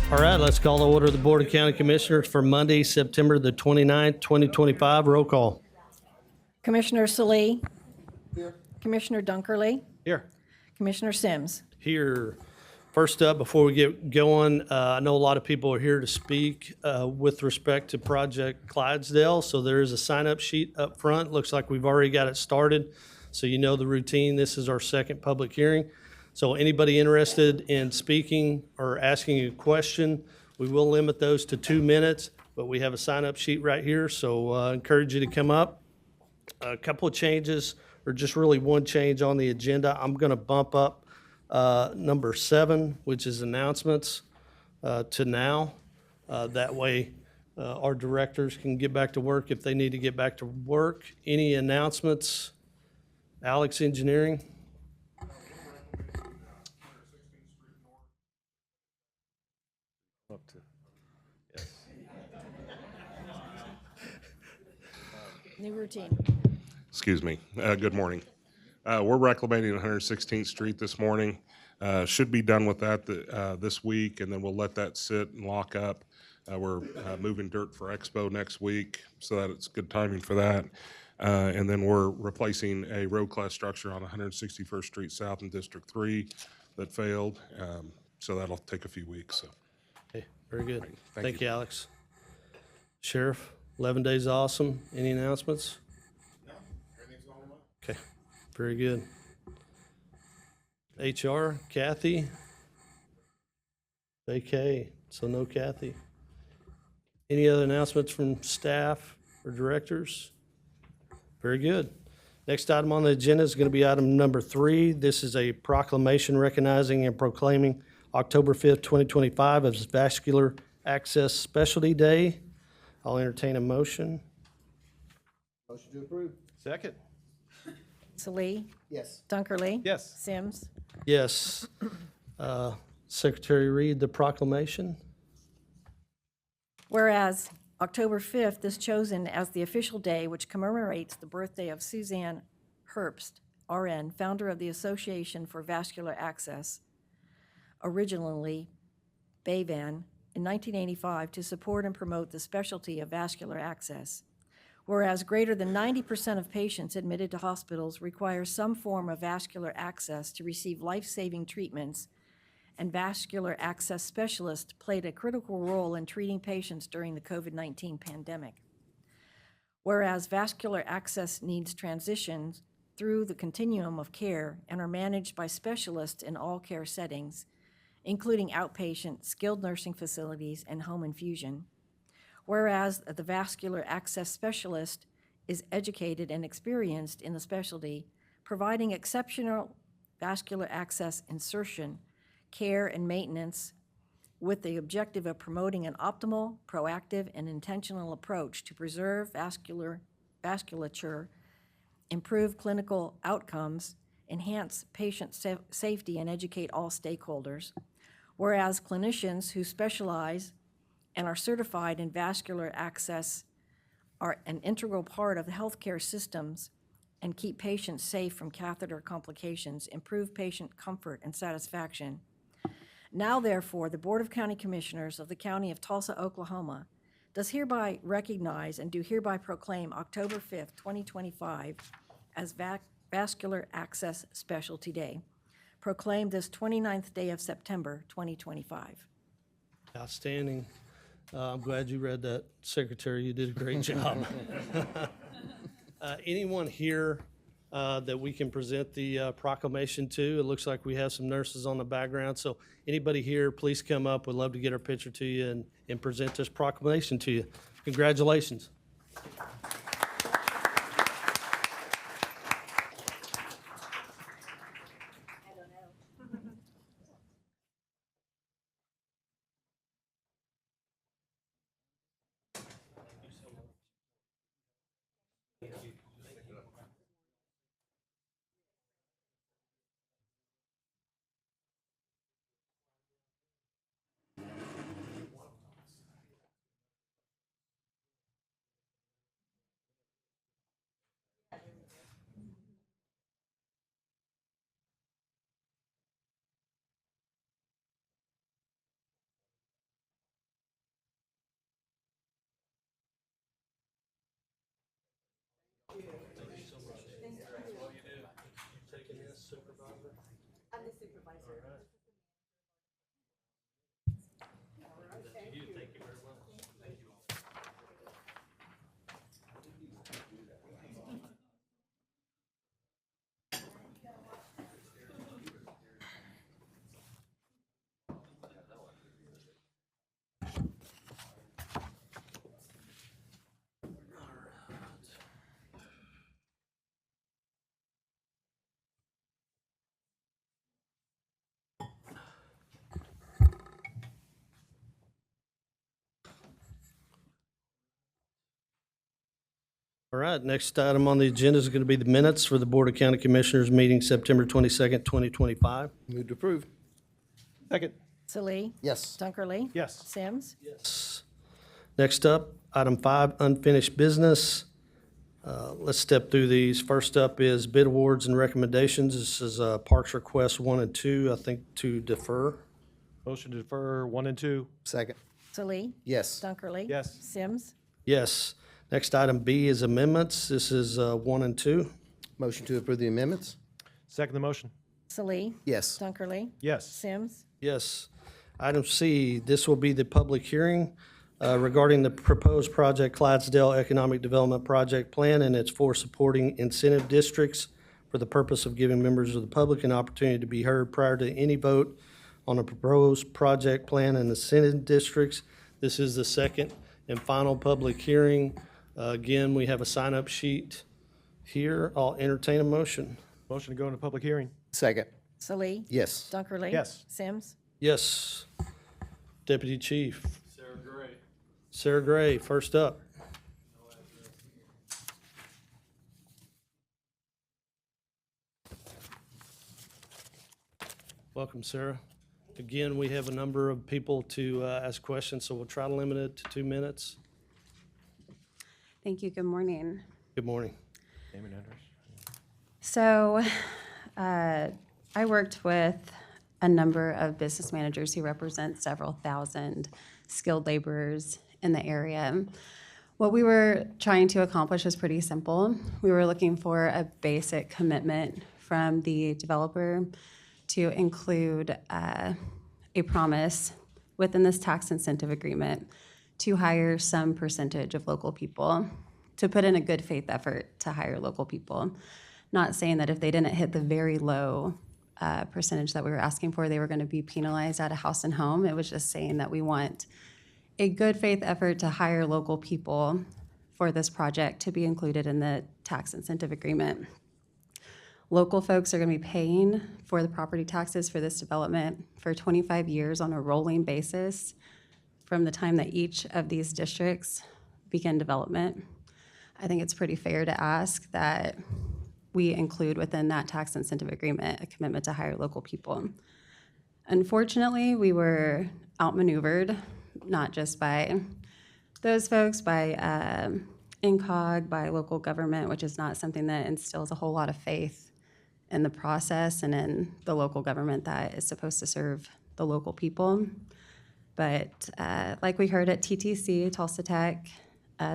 All right, let's call the order of the Board of County Commissioners for Monday, September the 29th, 2025. Roll call. Commissioner Salee. Here. Commissioner Dunkerley. Here. Commissioner Sims. Here. First up, before we get going, I know a lot of people are here to speak with respect to Project Clydesdale. So there is a sign-up sheet up front. Looks like we've already got it started. So you know the routine. This is our second public hearing. So anybody interested in speaking or asking a question, we will limit those to 2 minutes, but we have a sign-up sheet right here. So I encourage you to come up. A couple of changes, or just really one change on the agenda. I'm going to bump up number 7, which is announcements, to now. That way our directors can get back to work if they need to get back to work. Any announcements? Alex, engineering? Up to, yes. New routine. Excuse me. Good morning. We're reclamating 116th Street this morning. Should be done with that this week, and then we'll let that sit and lock up. We're moving dirt for Expo next week, so that it's good timing for that. And then we're replacing a road class structure on 161st Street South in District 3 that failed. So that'll take a few weeks. So. Okay, very good. Right, Thank you, Alex. Sheriff, 11 days awesome. Any announcements? No, everything's going well. Okay, very good. HR, Kathy? Vacay, so no Kathy. Any other announcements from staff or directors? Very good. Next item on the agenda is going to be item number 3. This is a proclamation recognizing and proclaiming October 5th, 2025 as Vascular Access Specialty Day. I'll entertain a motion. Motion to approve. Second. Salee. Yes. Dunkerley. Yes. Sims. Yes. Secretary, read the proclamation. Whereas October 5th is chosen as the official day which commemorates the birthday of Suzanne Herbst, RN, founder of the Association for Vascular Access, originally BAVAN, in 1985 to support and promote the specialty of vascular access. Whereas greater than 90% of patients admitted to hospitals require some form of vascular access to receive life-saving treatments, and vascular access specialists played a critical role in treating patients during the COVID-19 pandemic. Whereas vascular access needs transitions through the continuum of care and are managed by specialists in all care settings, including outpatient, skilled nursing facilities, and home infusion. Whereas the vascular access specialist is educated and experienced in the specialty, providing exceptional vascular access insertion, care, and maintenance with the objective of promoting an optimal, proactive, and intentional approach to preserve vasculature, improve clinical outcomes, enhance patient safety, and educate all stakeholders. Whereas clinicians who specialize and are certified in vascular access are an integral part of the healthcare systems and keep patients safe from catheter complications, improve patient comfort and satisfaction. Now, therefore, the Board of County Commissioners of the County of Tulsa, Oklahoma, does hereby recognize and do hereby proclaim October 5th, 2025 as Vascular Access Specialty Day. Proclaim this 29th day of September, 2025. Outstanding. I'm glad you read that, Secretary. You did a great job. Anyone here that we can present the proclamation to? It looks like we have some nurses on the background. So anybody here, please come up. We'd love to get our picture to you and present this proclamation to you. Congratulations. All right, next item on the agenda is going to be the minutes for the Board of County Commissioners meeting September 22nd, 2025. Move to approve. Second. Salee. Yes. Dunkerly. Yes. Sims. Next up, item 5, unfinished business. Let's step through these. First up is bid awards and recommendations. This is Parks Request 1 and 2, I think to defer. Motion to defer 1 and 2. Second. Salee. Yes. Dunkerly. Yes. Sims. Yes. Next item B is amendments. This is 1 and 2. Motion to approve the amendments? Second the motion. Salee. Yes. Dunkerly. Yes. Sims. Yes. Item C, this will be the public hearing regarding the proposed project Clydesdale Economic Development Project Plan and its 4 supporting incentive districts for the purpose of giving members of the public an opportunity to be heard prior to any vote on a proposed project plan and incentive districts. This is the second and final public hearing. Again, we have a sign-up sheet here. I'll entertain a motion. Motion to go into public hearing. Second. Salee. Yes. Dunkerly. Yes. Sims. Yes. Deputy Chief. Sarah Gray, first up. Welcome, Sarah. Again, we have a number of people to ask questions, so we'll try to limit it to 2 minutes. Thank you. Good morning. Good morning. Name and address. So I worked with a number of business managers who represent several thousand skilled laborers in the area. What we were trying to accomplish was pretty simple. We were looking for a basic commitment from the developer to include a promise within this tax incentive agreement to hire some percentage of local people, to put in a good faith effort to hire local people. Not saying that if they didn't hit the very low percentage that we were asking for, they were going to be penalized at a house and home. It was just saying that we want a good faith effort to hire local people for this project to be included in the tax incentive agreement. Local folks are going to be paying for the property taxes for this development for 25 years on a rolling basis from the time that each of these districts begin development. I think it's pretty fair to ask that we include within that tax incentive agreement a commitment to hire local people. Unfortunately, we were outmaneuvered, not just by those folks, by INCOG, by local government, which is not something that instills a whole lot of faith in the process and in the local government that is supposed to serve the local people. But like we heard at TTC, Tulsa Tech,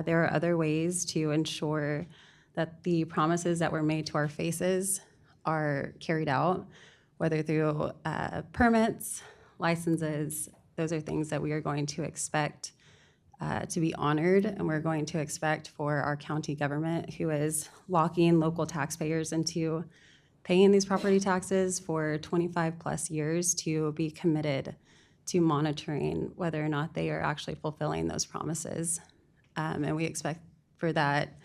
there are other ways to ensure that the promises that were made to our faces are carried out, whether through permits, licenses. Those are things that we are going to expect to be honored, and we're going to expect for our county government, who is locking local taxpayers into paying these property taxes for 25 plus years, to be committed to monitoring whether or not they are actually fulfilling those promises. And we expect for that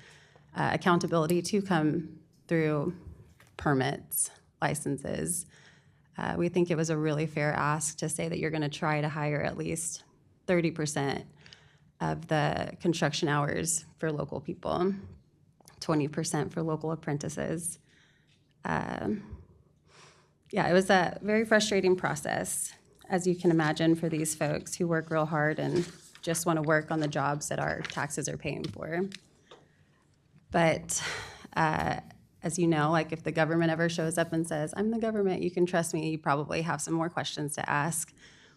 accountability to come through permits, licenses. We think it was a really fair ask to say that you're going to try to hire at least 30% of the construction hours for local people, 20% for local apprentices. Yeah, it was a very frustrating process, as you can imagine, for these folks who work real hard and just want to work on the jobs that our taxes are paying for. But as you know, like if the government ever shows up and says, I'm the government, you can trust me, you probably have some more questions to ask.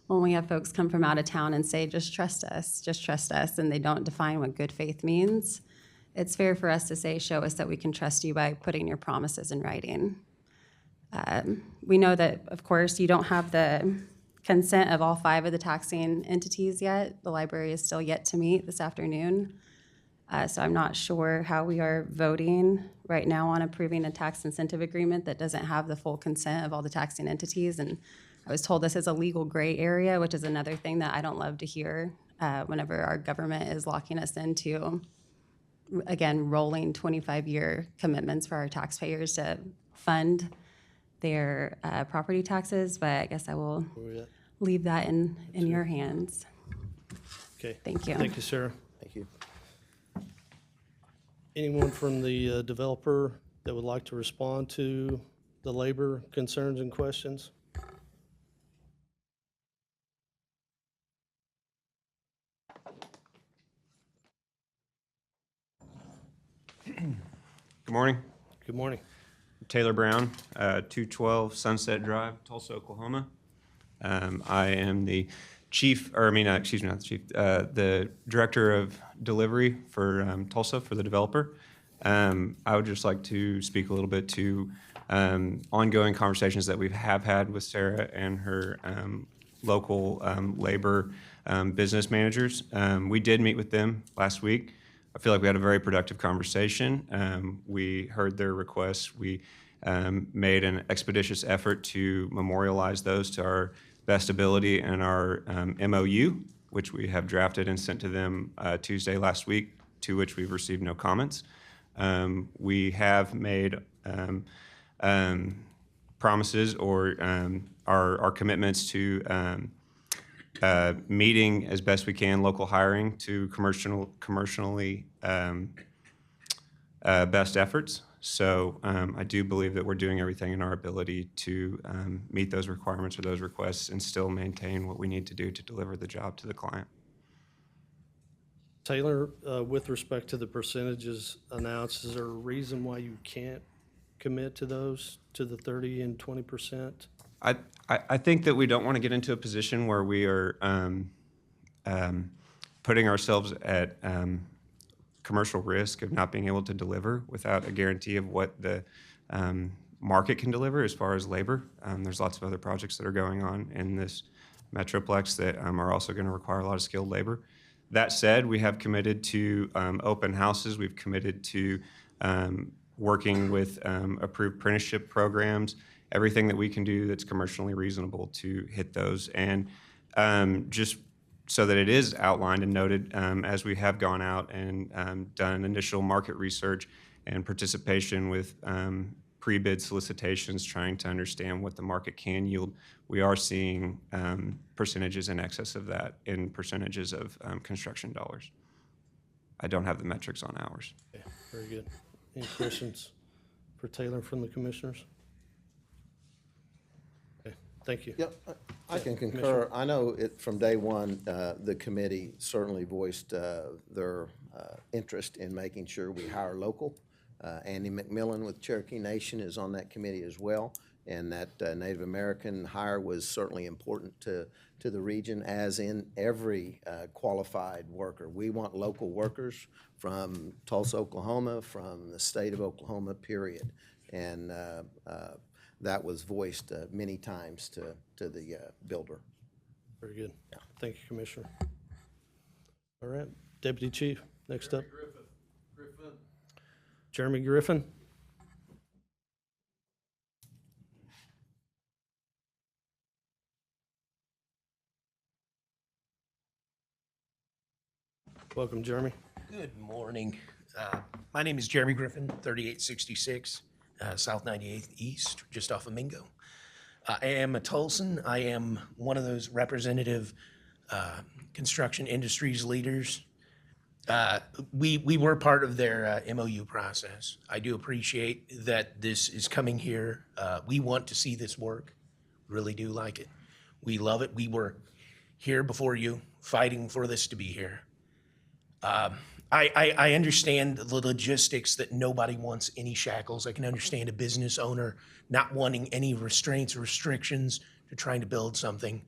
When we have folks come from out of town and say, just trust us, and they don't define what good faith means, it's fair for us to say, show us that we can trust you by putting your promises in writing. We know that, of course, you don't have the consent of all 5 of the taxing entities yet. The library is still yet to meet this afternoon. So I'm not sure how we are voting right now on approving a tax incentive agreement that doesn't have the full consent of all the taxing entities. And I was told this is a legal gray area, which is another thing that I don't love to hear whenever our government is locking us into, again, rolling 25-year commitments for our taxpayers to fund their property taxes. But I guess I will leave that in your hands. Okay. Thank you. Thank you, Sarah. Thank you. Anyone from the developer that would like to respond to the labor concerns and questions? Good morning. Good morning. Taylor Brown, 212 Sunset Drive, Tulsa, Oklahoma. I am the the director of delivery for Tulsa for the developer. I would just like to speak a little bit to ongoing conversations that we have had with Sarah and her local labor business managers. We did meet with them last week. I feel like we had a very productive conversation. We heard their requests. We made an expeditious effort to memorialize those to our best ability in our MOU, which we have drafted and sent to them Tuesday last week, to which we've received no comments. We have made promises or our commitments to meeting as best we can local hiring to commercially best efforts. So I do believe that we're doing everything in our ability to meet those requirements or those requests and still maintain what we need to do to deliver the job to the client. Taylor, with respect to the percentages announced, is there a reason why you can't commit to those, to the 30 and 20%? I think that we don't want to get into a position where we are putting ourselves at commercial risk of not being able to deliver without a guarantee of what the market can deliver as far as labor. There's lots of other projects that are going on in this metroplex that are also going to require a lot of skilled labor. That said, we have committed to open houses. We've committed to working with approved apprenticeship programs, everything that we can do that's commercially reasonable to hit those. And just so that it is outlined and noted, as we have gone out and done initial market research and participation with pre-bid solicitations, trying to understand what the market can yield, we are seeing percentages in excess of that in percentages of construction dollars. I don't have the metrics on hours. Okay, very good. Any questions for Taylor from the commissioners? Okay, thank you. Yep, I can concur. I know it, from day one, the committee certainly voiced their interest in making sure we hire local. Andy McMillan with Cherokee Nation is on that committee as well, and that Native American hire was certainly important to the region, as in every qualified worker. We want local workers from Tulsa, Oklahoma, from the state of Oklahoma, period. And that was voiced many times to the builder. Very good. Thank you, Commissioner. All right, Deputy Chief, next up. Jeremy Griffin. Welcome, Jeremy. Good morning. My name is Jeremy Griffin, 3866 South 98th East, just off of Mingo. I am a Tulsan. I am one of those representative construction industries leaders. We were part of their MOU process. I do appreciate that this is coming here. We want to see this work. Really do like it. We love it. We were here before you, fighting for this to be here. I understand the logistics that nobody wants any shackles. I can understand a business owner not wanting any restraints or restrictions to trying to build something.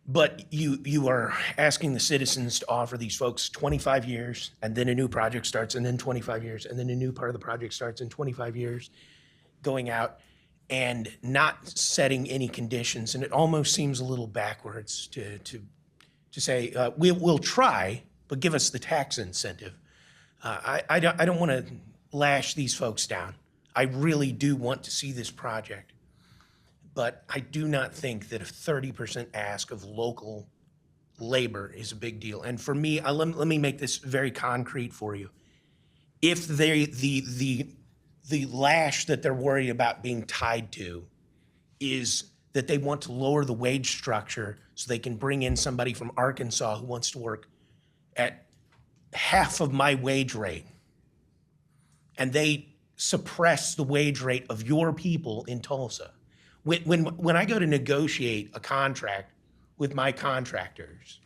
But you are asking the citizens to offer these folks 25 years, and then a new project starts, and then 25 years, and then a new part of the project starts in 25 years, going out and not setting any conditions. And it almost seems a little backwards to say, we'll try, but give us the tax incentive. I don't want to lash these folks down. I really do want to see this project. But I do not think that a 30% ask of local labor is a big deal. And for me, let me make this very concrete for you. If the lash that they're worried about being tied to is that they want to lower the wage structure so they can bring in somebody from Arkansas who wants to work at half of my wage rate, and they suppress the wage rate of your people in Tulsa. When I go to negotiate a contract with my contractors,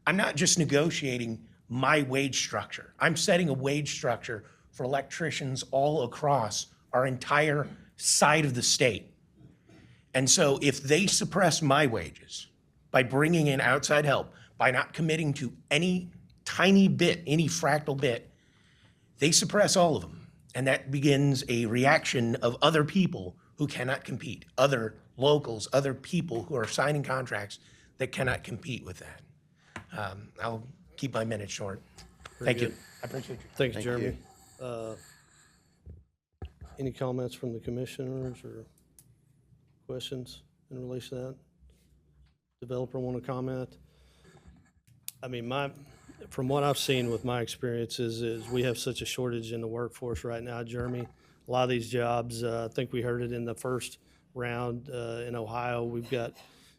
I'm not just negotiating my wage structure. I'm setting a wage structure for electricians all across our entire side of the state. And so if they suppress my wages by bringing in outside help, by not committing to any tiny bit, any fractal bit, they suppress all of them. And that begins a reaction of other people who cannot compete, other locals, other people who are signing contracts that cannot compete with that. I'll keep my minutes short. Thank you. I appreciate you. Thank you, Jeremy. Any comments from the commissioners or questions in relation to that? Developer want to comment? I mean, from what I've seen with my experiences is we have such a shortage in the workforce right now, Jeremy. A lot of these jobs, I think we heard it in the first round in Ohio, we've got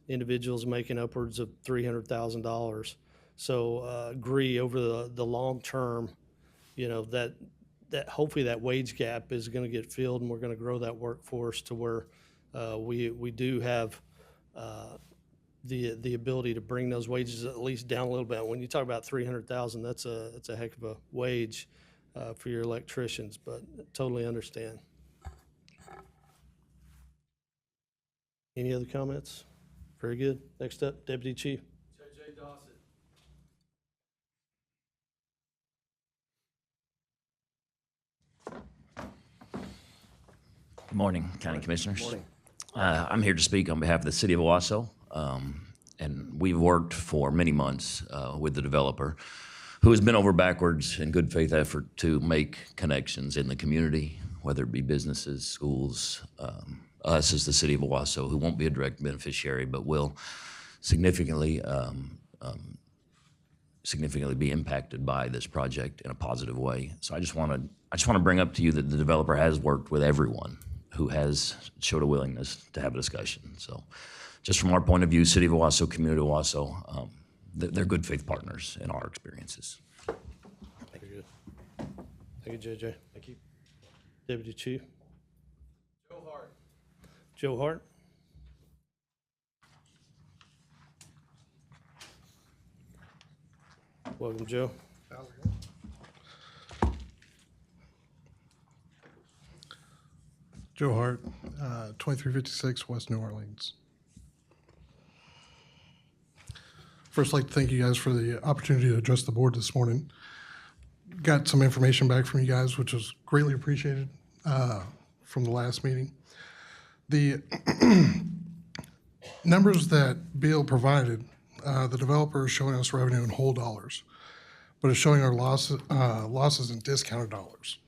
individuals making upwards of $300,000. So agree over the long term, you know, that hopefully that wage gap is going to get filled and we're going to grow that workforce to where we do have the ability to bring those wages at least down a little bit. When you talk about 300,000, that's a heck of a wage for your electricians, but totally understand. Any other comments? Very good. Next up, Deputy Chief. J.J. Dawson. Good morning, County Commissioners. Morning. I'm here to speak on behalf of the City of Owasso, and we've worked for many months with the developer, who has been over backwards in good faith effort to make connections in the community, whether it be businesses, schools, us as the City of Owasso, who won't be a direct beneficiary, but will significantly be impacted by this project in a positive way. So I just want to bring up to you that the developer has worked with everyone who has showed a willingness to have a discussion. So just from our point of view, City of Owasso, Community of Owasso, they're good faith partners in our experiences. Very good. Thank you, JJ. Thank you. Deputy Chief. Joe Hart. Joe Hart. Welcome, Joe. Joe Hart, 2356 West New Orleans. First, I'd like to thank you guys for the opportunity to address the board this morning. Got some information back from you guys, which was greatly appreciated from the last meeting. The numbers that Bill provided, the developer is showing us revenue in whole dollars, but it's showing our losses in discounted dollars.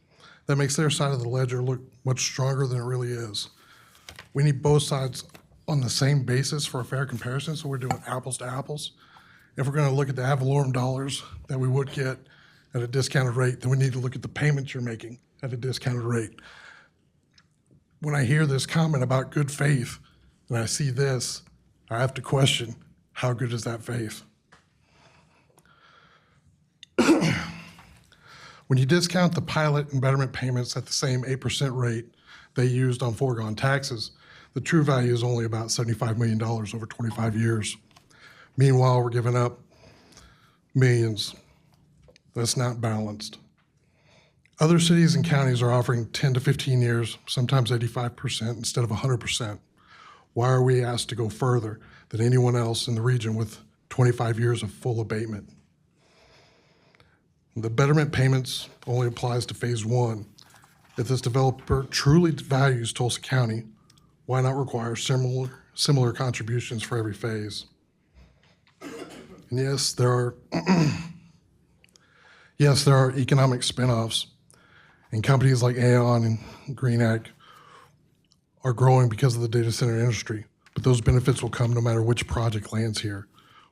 That makes their side of the ledger look much stronger than it really is. We need both sides on the same basis for a fair comparison, so we're doing apples to apples. If we're going to look at the ad valorem dollars that we would get at a discounted rate, then we need to look at the payments you're making at a discounted rate. When I hear this comment about good faith, and I see this, I have to question, how good is that faith? When you discount the pilot and betterment payments at the same 8% rate they used on foregone taxes, the true value is only about $75 million over 25 years. Meanwhile, we're giving up millions. That's not balanced. Other cities and counties are offering 10 to 15 years, sometimes 85% instead of 100%. Why are we asked to go further than anyone else in the region with 25 years of full abatement? The betterment payments only applies to phase one. If this developer truly values Tulsa County, why not require similar contributions for every phase? And yes, there are economic spinoffs, and companies like Aon and GreenAc are growing because of the data center industry, but those benefits will come no matter which project lands here.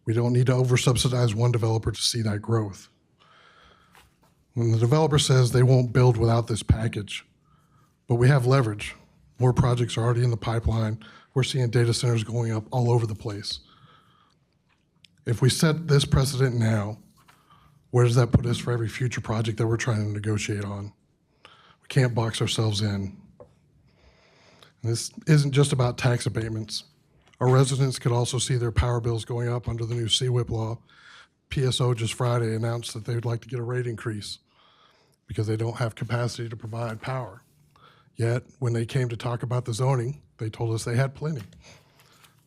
We don't need to over-subsidize one developer to see that growth. When the developer says they won't build without this package, but we have leverage. More projects are already in the pipeline. We're seeing data centers going up all over the place. If we set this precedent now, where does that put us for every future project that we're trying to negotiate on? We can't box ourselves in. This isn't just about tax abatements. Our residents could also see their power bills going up under the new CWIP law. PSO just Friday announced that they would like to get a rate increase because they don't have capacity to provide power. Yet, when they came to talk about the zoning, they told us they had plenty.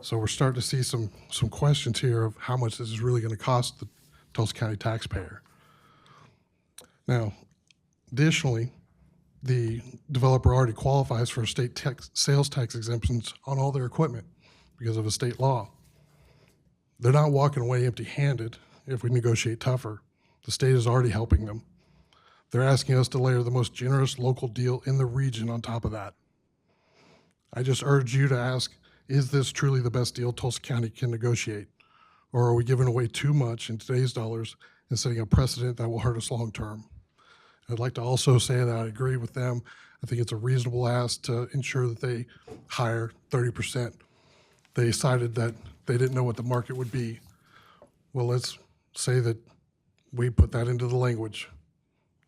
So we're starting to see some questions here of how much this is really going to cost the Tulsa County taxpayer. Now, additionally, the developer already qualifies for state sales tax exemptions on all their equipment because of a state law. They're not walking away empty-handed if we negotiate tougher. The state is already helping them. They're asking us to layer the most generous local deal in the region on top of that. I just urge you to ask, is this truly the best deal Tulsa County can negotiate? Or are we giving away too much in today's dollars and setting a precedent that will hurt us long-term? I'd like to also say that I agree with them. I think it's a reasonable ask to ensure that they hire 30%. They cited that they didn't know what the market would be. Well, let's say that we put that into the language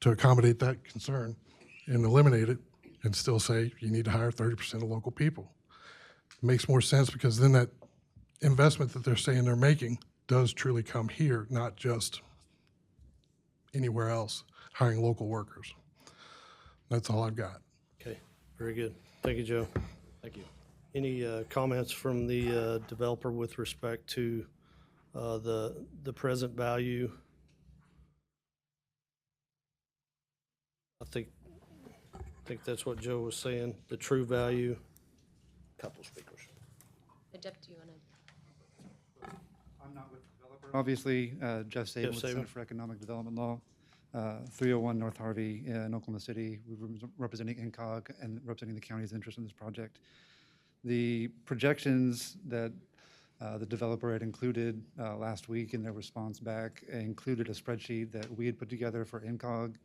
to accommodate that concern and eliminate it and still say you need to hire 30% of local people. It makes more sense because then that investment that they're saying they're making does truly come here, not just anywhere else, hiring local workers. That's all I've got. Okay, very good. Thank you, Joe. Thank you. Any comments from the developer with respect to the present value? I think that's what Joe was saying, the true value. Couple speakers. Jeff, do you want to? I'm not with the developer. Obviously, Jeff Saban with the Saban. Center for Economic Development Law, 301 North Harvey in Oklahoma City. We're representing INCOG and representing the county's interest in this project. The projections that the developer had included last week in their response back included a spreadsheet that we had put together for INCOG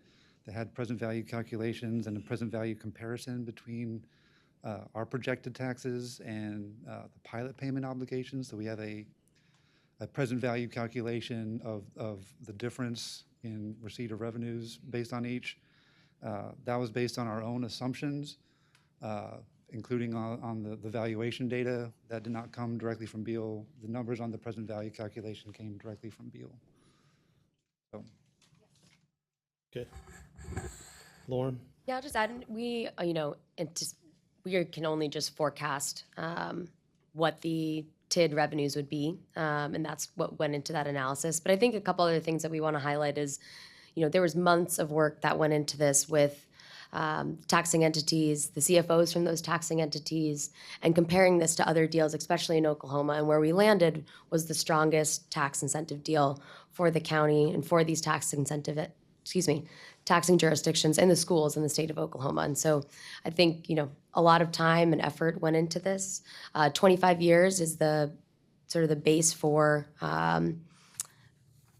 that had present value calculations and a present value comparison between our projected taxes and the pilot payment obligations. So we have a present value calculation of the difference in receipt of revenues based on each. That was based on our own assumptions, including on the valuation data. That did not come directly from Beal. The numbers on the present value calculation came directly from Beal. So. Okay. Lauren? Yeah, I'll just add, we, we can only just forecast what the TID revenues would be, and that's what went into that analysis. But I think a couple other things that we want to highlight is, there was months of work that went into this with taxing entities, the CFOs from those taxing entities, and comparing this to other deals, especially in Oklahoma. And where we landed was the strongest tax incentive deal for the county and for these taxing jurisdictions and the schools in the state of Oklahoma. And so I think, a lot of time and effort went into this. 25 years is the sort of the base for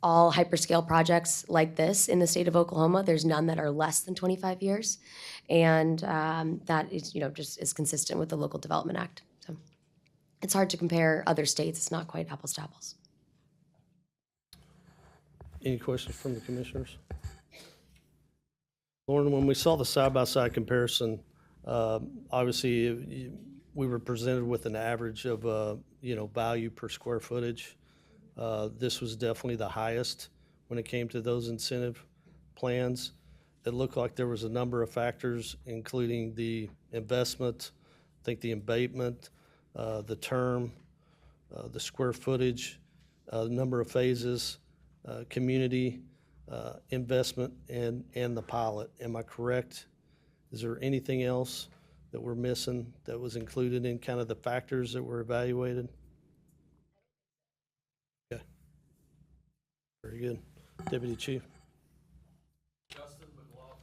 all hyperscale projects like this in the state of Oklahoma. There's none that are less than 25 years. And that is, just is consistent with the Local Development Act. So it's hard to compare other states. It's not quite apples to apples. Any questions from the commissioners? Lauren, when we saw the side-by-side comparison, obviously we were presented with an average of, value per square footage. This was definitely the highest when it came to those incentive plans. It looked like there was a number of factors, including the investment, I think the abatement, the term, the square footage, the number of phases, community, investment, and the pilot. Am I correct? Is there anything else that we're missing that was included in kind of the factors that were evaluated? Okay. Very good. Deputy Chief. Justin McLaughlin.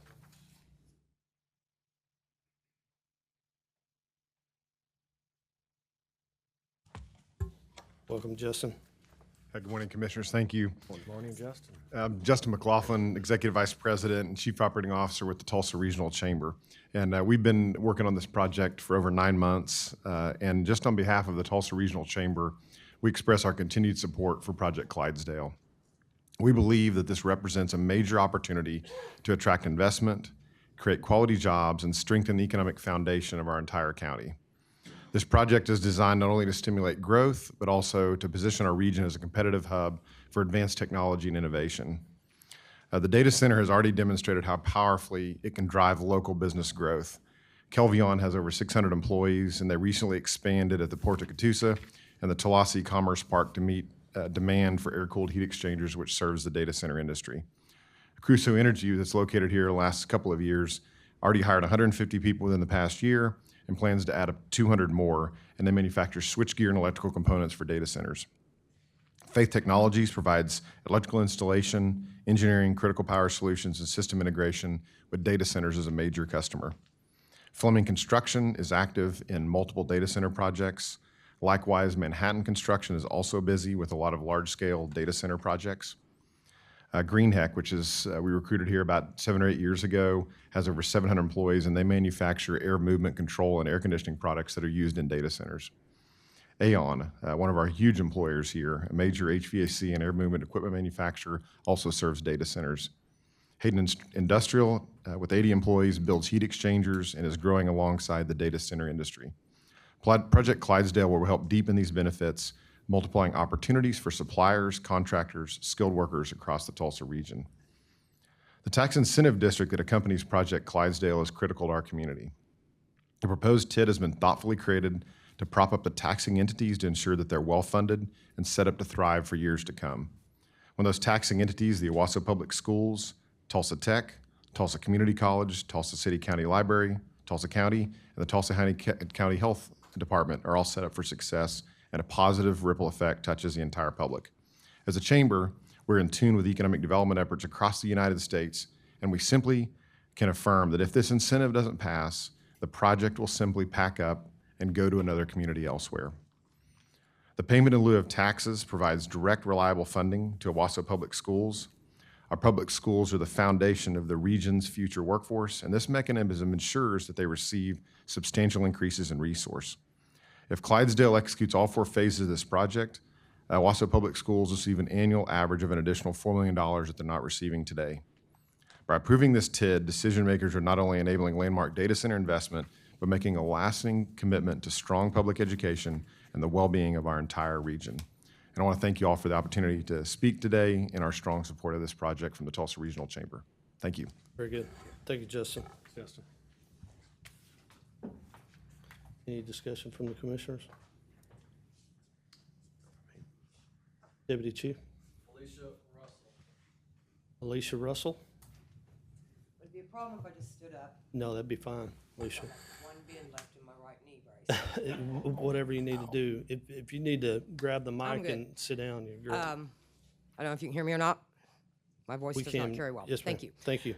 Welcome, Justin. Good morning, Commissioners. Thank you. Good morning, Justin. Justin McLaughlin, Executive Vice President and Chief Operating Officer with the Tulsa Regional Chamber. And we've been working on this project for over 9 months. And just on behalf of the Tulsa Regional Chamber, we express our continued support for Project Clydesdale. We believe that this represents a major opportunity to attract investment create quality jobs, and strengthen the economic foundation of our entire county. This project is designed not only to stimulate growth, but also to position our region as a competitive hub for advanced technology and innovation. The data center has already demonstrated how powerfully it can drive local business growth. Kelvion has over 600 employees, and they recently expanded at the Port of Tulsa and the Tulsa Commerce Park to meet demand for air-cooled heat exchangers, which serves the data center industry. Crusoe Energy, that's located here the last couple of years, already hired 150 people within the past year and plans to add up 200 more, and they manufacture switchgear and electrical components for data centers. Faith Technologies provides electrical installation, engineering, critical power solutions, and system integration with data centers as a major customer. Fleming Construction is active in multiple data center projects. Likewise, Manhattan Construction is also busy with a lot of large-scale data center projects. Greenheck, which is we recruited here about 7 or 8 years ago, has over 700 employees, and they manufacture air movement control and air conditioning products that are used in data centers. Aon, one of our huge employers here, a major HVAC and air movement equipment manufacturer, also serves data centers. Hayden Industrial, with 80 employees, builds heat exchangers and is growing alongside the data center industry. Project Clydesdale will help deepen these benefits, multiplying opportunities for suppliers, contractors, skilled workers across the Tulsa region. The tax incentive district that accompanies Project Clydesdale is critical to our community. The proposed TID has been thoughtfully created to prop up the taxing entities to ensure that they're well-funded and set up to thrive for years to come. When those taxing entities, the Owasso Public Schools, Tulsa Tech, Tulsa Community College, Tulsa City County Library, Tulsa County, and the Tulsa County Health Department are all set up for success, and a positive ripple effect touches the entire public. As a chamber, we're in tune with economic development efforts across the United States, and we simply can affirm that if this incentive doesn't pass, the project will simply pack up and go to another community elsewhere. The payment in lieu of taxes provides direct, reliable funding to Owasso Public Schools. Our public schools are the foundation of the region's future workforce, and this mechanism ensures that they receive substantial increases in resource. If Clydesdale executes all 4 phases of this project, Owasso Public Schools receive an annual average of an additional $4 million that they're not receiving today. By approving this TID, decision makers are not only enabling landmark data center investment, but making a lasting commitment to strong public education and the well-being of our entire region. And I want to thank you all for the opportunity to speak today and our strong support of this project from the Tulsa Regional Chamber. Thank you. Very good. Thank you, Justin. Any discussion from the commissioners? Deputy Chief? Alicia Russell? Would it be a problem if I just stood up? No, that'd be fine, Alicia. One being left in my right knee brace. Whatever you need to do. If you need to grab the mic good. and sit down, you're good. I don't know if you can hear me or not. My voice We does can. not carry well. Yes, ma'am. Thank you. Thank you.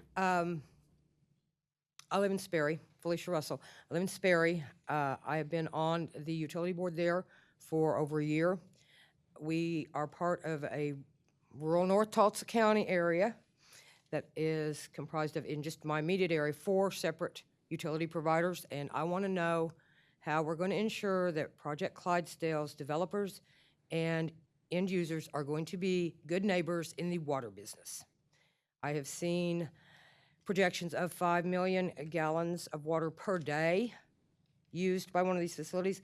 I live in Sperry, Felicia Russell. I live in Sperry. I have been on the utility board there for over a year. We are part of a rural North Tulsa County area that is comprised of, in just my immediate area, 4 separate utility providers, and I want to know how we're going to ensure that Project Clydesdale's developers and end users are going to be good neighbors in the water business. I have seen projections of 5 million gallons of water per day used by one of these facilities.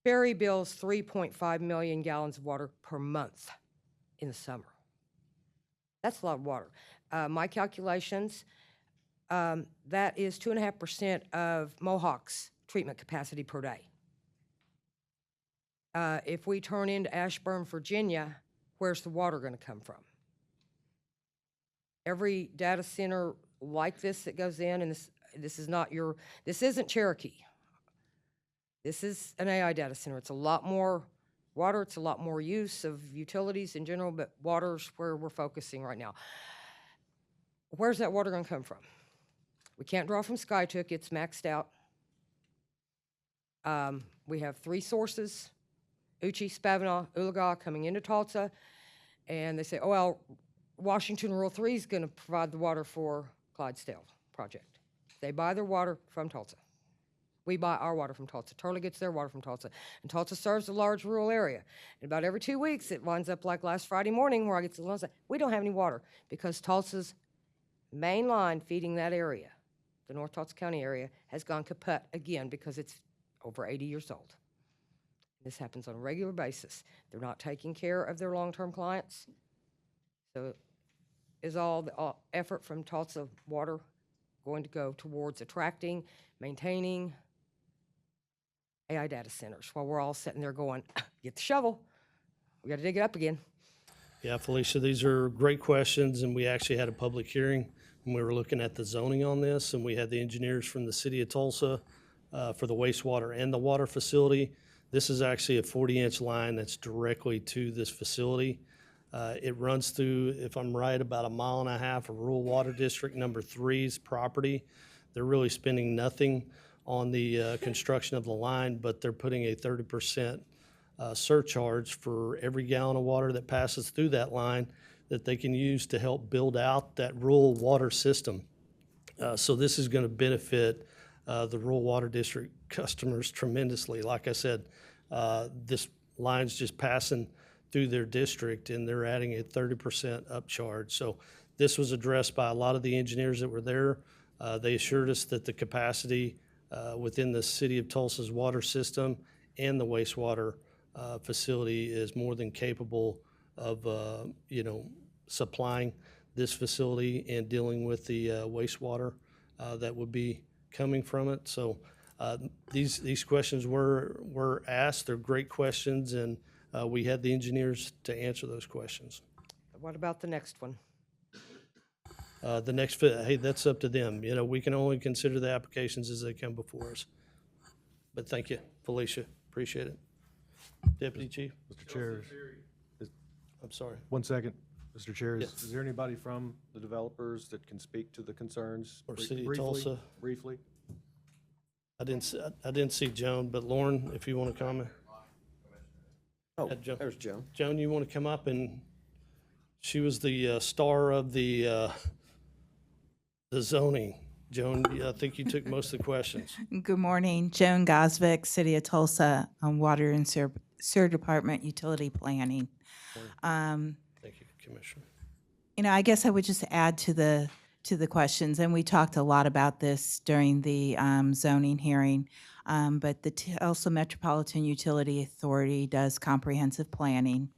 Sperry bills 3.5 million gallons of water per month in the summer. That's a lot of water. My calculations, that is 2.5% of Mohawk's treatment capacity per day. If we turn into Ashburn, Virginia, where's the water going to come from? Every data center like this that goes in, and this isn't Cherokee. This is an AI data center. It's a lot more water. It's a lot more use of utilities in general, but water's where we're focusing right now. Where's that water going to come from? We can't draw from Skytook. It's maxed out. We have 3 sources, Uchi, Spavinaw, Oologah, coming into Tulsa, and they say, oh, well, Washington Rural 3 is going to provide the water for Clydesdale project. They buy their water from Tulsa. We buy our water from Tulsa. Turley gets their water from Tulsa. And Tulsa serves a large rural area. And about every 2 weeks, it winds up like last Friday morning where I get to Tulsa. We don't have any water because Tulsa's main line feeding that area, the North Tulsa County area, has gone kaput again because it's over 80 years old. This happens on a regular basis. They're not taking care of their long-term clients. So is all the effort from Tulsa Water going to go towards attracting, maintaining AI data centers while we're all sitting there going, get the shovel, we got to dig it up again. Yeah, Felicia, these are great questions, and we actually had a public hearing when we were looking at the zoning on this, and we had the engineers from the city of Tulsa for the wastewater and the water facility. This is actually a 40-inch line that's directly to this facility. It runs through, if I'm right, about 1.5 miles of rural water district number 3's property. They're really spending nothing on the construction of the line, but they're putting a 30% surcharge for every gallon of water that passes through that line that they can use to help build out that rural water system. So this is going to benefit the rural water district customers tremendously. Like I said, this line's just passing through their district, and they're adding a 30% upcharge. So this was addressed by a lot of the engineers that were there. They assured us that the capacity within the city of Tulsa's water system and the wastewater facility is more than capable of, supplying this facility and dealing with the wastewater that would be coming from it. So these questions were asked. They're great questions, and we had the engineers to answer those questions. What about the next one? The next, hey, that's up to them. We can only consider the applications as they come before us. But thank you, Felicia. Appreciate it. Deputy Chief? Mr. Chair, I'm sorry. 1 second. Mr. Chair, Yes. is there anybody from the developers that can speak to the concerns? Or City of briefly? Tulsa? Briefly. I didn't see Joan, but Lauren, if you want to comment. Oh, Joan. there's Joan. Joan, you want to come up? And she was the star of the zoning. Joan, I think you took most of the questions. Good morning. Joan Gosvick, City of Tulsa, Water and Sewer Department, Utility Planning. Thank you, Commissioner. I guess I would just add to the questions, and we talked a lot about this during the zoning hearing, but the Tulsa Metropolitan Utility Authority does comprehensive planning.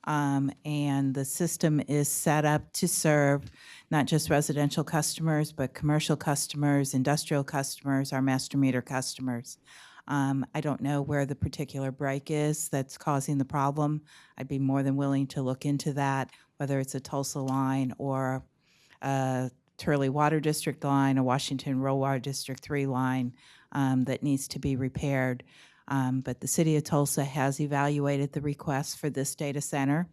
And the system is set up to serve not just residential customers, but commercial customers, industrial customers, our master meter customers. I don't know where the particular break is that's causing the problem. I'd be more than willing to look into that, whether it's a Tulsa line or a Turley Water District line, a Washington Rural Water District 3 line that needs to be repaired. But the City of Tulsa has evaluated the request for this data center.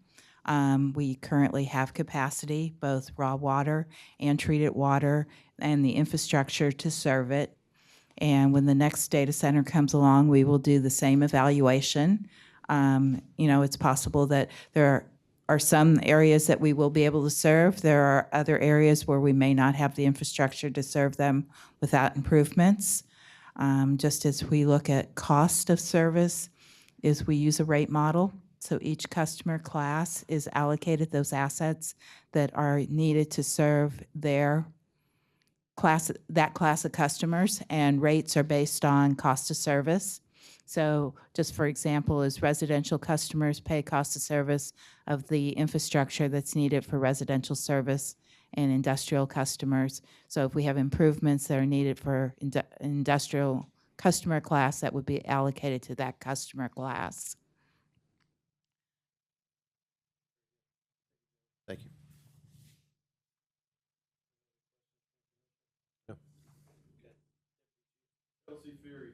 We currently have capacity, both raw water and treated water, and the infrastructure to serve it. And when the next data center comes along, we will do the same evaluation. It's possible that there are some areas that we will be able to serve. There are other areas where we may not have the infrastructure to serve them without improvements. Just as we look at cost of service, is we use a rate model. So each customer class is allocated those assets that are needed to serve their class, that class of customers, and rates are based on cost of service. So just for example, as residential customers pay cost of service of the infrastructure that's needed for residential service, and industrial customers. So if we have improvements that are needed for industrial customer class, that would be allocated to that customer class. Thank you. Chelsea Fury.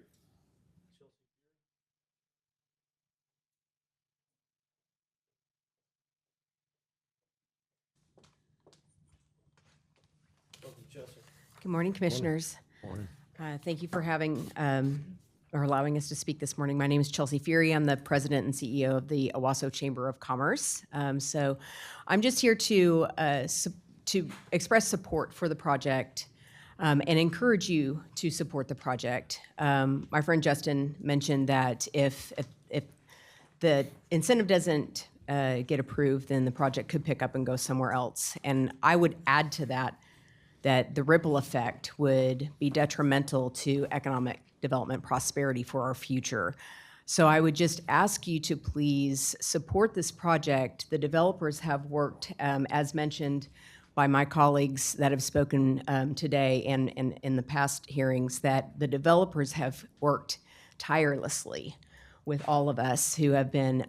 Welcome, Chelsea. Good morning, Commissioners. Morning. Thank you for having or allowing us to speak this morning. My name is Chelsea Fury. I'm the President and CEO of the Owasso Chamber of Commerce. So I'm just here to express support for the project and encourage you to support the project. My friend Justin mentioned that if the incentive doesn't get approved, then the project could pick up and go somewhere else. And I would add to that that the ripple effect would be detrimental to economic development prosperity for our future. So I would just ask you to please support this project. The developers have worked, as mentioned by my colleagues that have spoken today and in the past hearings, that the developers have worked tirelessly with all of us who have been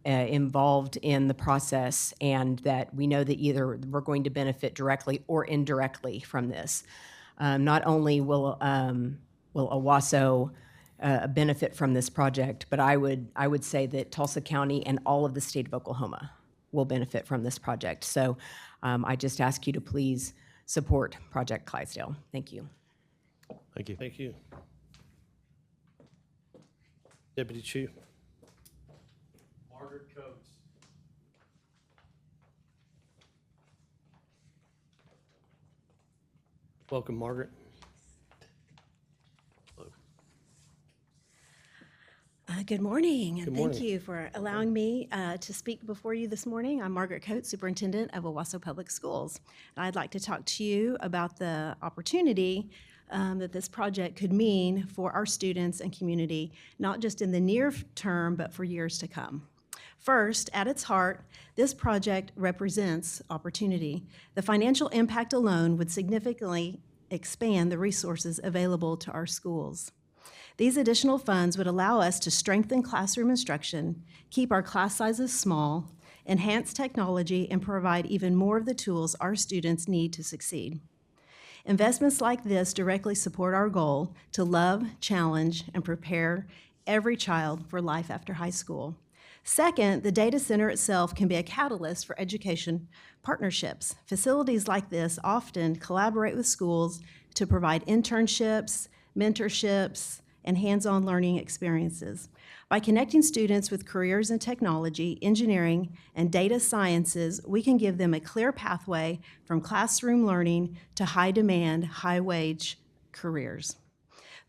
involved in the process, and that we know that either we're going to benefit directly or indirectly from this. Not only will Owasso benefit from this project, but I would say that Tulsa County and all of the state of Oklahoma will benefit from this project. So I just ask you to please support Project Clydesdale. Thank you. Thank you. Thank you. Deputy Chief. Margaret Coates. Welcome, Margaret. Good morning, and Good thank morning. you for allowing me to speak before you this morning. I'm Margaret Coates, Superintendent of Owasso Public Schools. And I'd like to talk to you about the opportunity that this project could mean for our students and community, not just in the near term, but for years to come. First, at its heart, this project represents opportunity. The financial impact alone would significantly expand the resources available to our schools. These additional funds would allow us to strengthen classroom instruction, keep our class sizes small, enhance technology, and provide even more of the tools our students need to succeed. Investments like this directly support our goal to love, challenge, and prepare every child for life after high school. Second, the data center itself can be a catalyst for education partnerships. Facilities like this often collaborate with schools to provide internships, mentorships, and hands-on learning experiences. By connecting students with careers in technology, engineering, and data sciences, we can give them a clear pathway from classroom learning to high-demand, high-wage careers.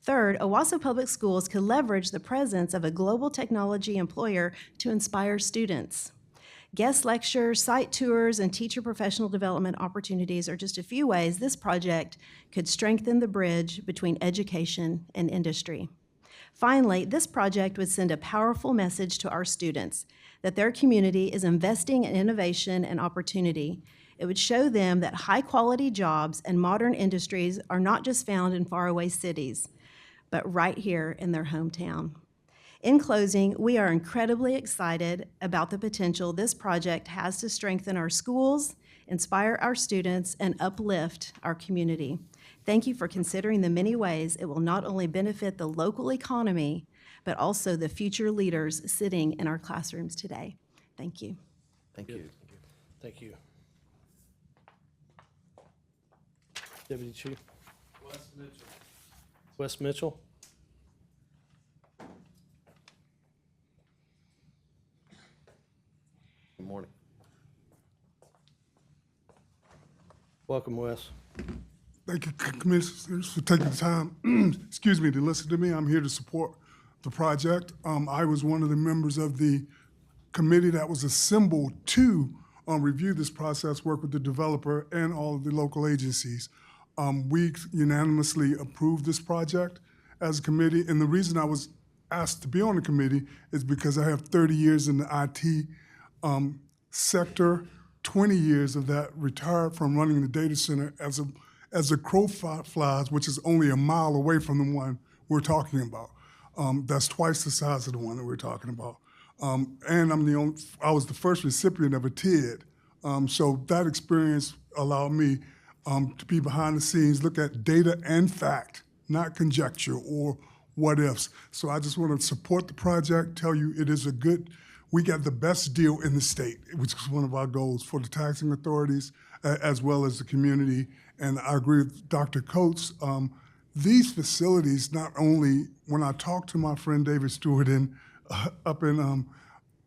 Third, Owasso Public Schools could leverage the presence of a global technology employer to inspire students. Guest lectures, site tours, and teacher professional development opportunities are just a few ways this project could strengthen the bridge between education and industry. Finally, this project would send a powerful message to our students that their community is investing in innovation and opportunity. It would show them that high-quality jobs and modern industries are not just found in faraway cities, but right here in their hometown. In closing, we are incredibly excited about the potential this project has to strengthen our schools, inspire our students, and uplift our community. Thank you for considering the many ways it will not only benefit the local economy, but also the future leaders sitting in our classrooms today. Thank you. Thank you. Thank you. Deputy Chief. Wes Mitchell. Good morning. Welcome, Wes. Thank you, Commissioners, for taking the time, excuse me, to listen to me. I'm here to support the project. I was one of the members of the committee that was assembled to review this process, work with the developer and all of the local agencies. We unanimously approved this project as a committee, and the reason I was asked to be on the committee is because I have 30 years in the IT sector, 20 years of that retired from running the data center as a crow flies, which is only a mile away from the one we're talking about. That's twice the size of the one that we're talking about. And I was the first recipient of a TID. So that experience allowed me to be behind the scenes, look at data and fact, not conjecture or what ifs. So I just want to support the project, tell you it is we got the best deal in the state, which is one of our goals for the taxing authorities as well as the community. And I agree with Dr. Coates. These facilities, not only, when I talked to my friend David Stewart up in